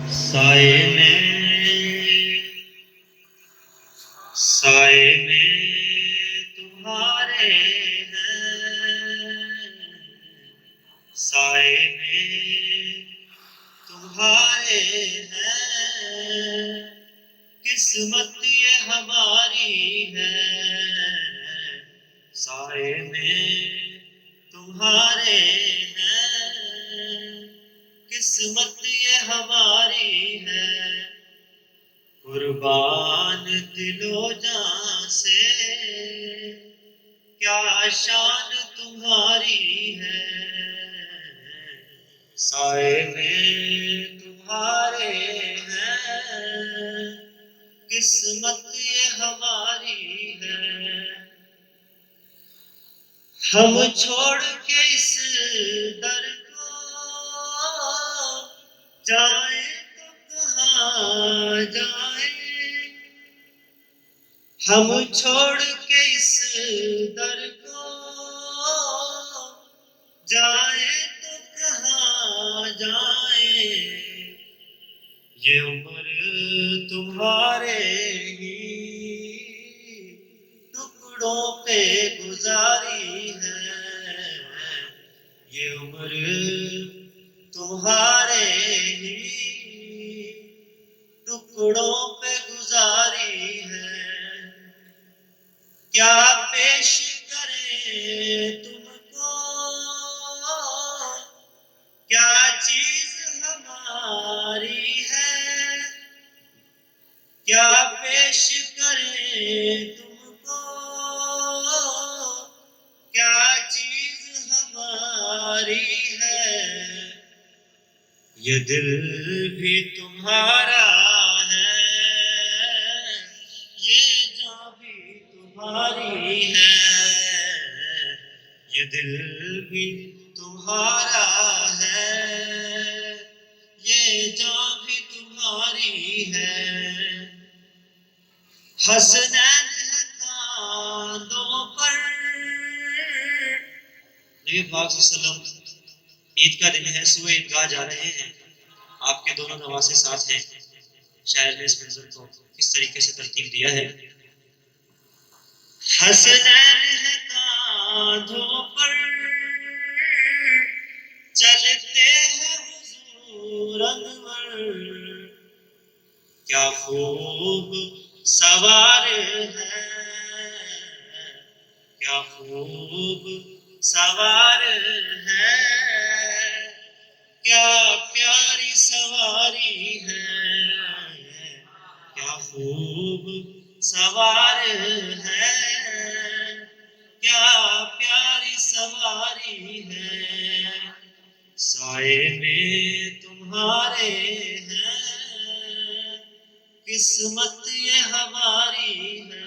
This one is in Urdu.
سائے میں تمہارے ہیں، سائے میں تمہارے ہیں، قسمت یہ ہماری ہے، سائے میں تمہارے ہیں، قسمت یہ ہماری ہے، قربان دل و جاں سے کیا شان تمہاری ہے، سائے میں تمہارے ہیں، قسمت یہ ہماری ہے، ہم چھوڑ کے اس در کو جائیں تو کہاں جائیں، ہم چھوڑ کے اس در کو جائیں تو کہاں جائیں، یہ عمر تمہارے ہی ٹکڑوں پہ گزاری ہے، یہ عمر تمہارے ہی ٹکڑوں پہ گزاری ہے، کیا پیش کریں تم کو، کیا چیز ہماری ہے، کیا پیش کریں تم کو، کیا چیز ہماری ہے، یہ دل بھی تمہارا ہے، یہ جاں بھی تمہاری ہے، یہ دل بھی تمہارا ہے، یہ جاں بھی تمہاری ہے، حسنین ہے کاندھوں پر، نبی پاک صلی اللہ علیہ وسلم عید کا دن ہے، صبح عیدگاہ جا رہے ہیں، آپ کے دونوں نواسے ساتھ ہیں، شاعر نے اس منظر کو کس طریقے سے ترتیب دیا ہے، حسنین ہے کاندھوں پر، چلتے ہیں حضور انور، کیا خوب سوار ہے، کیا خوب سوار ہے، کیا پیاری سواری ہے، کیا خوب سوار ہے، کیا پیاری سواری ہے، سائے میں تمہارے ہیں، قسمت یہ ہماری ہے۔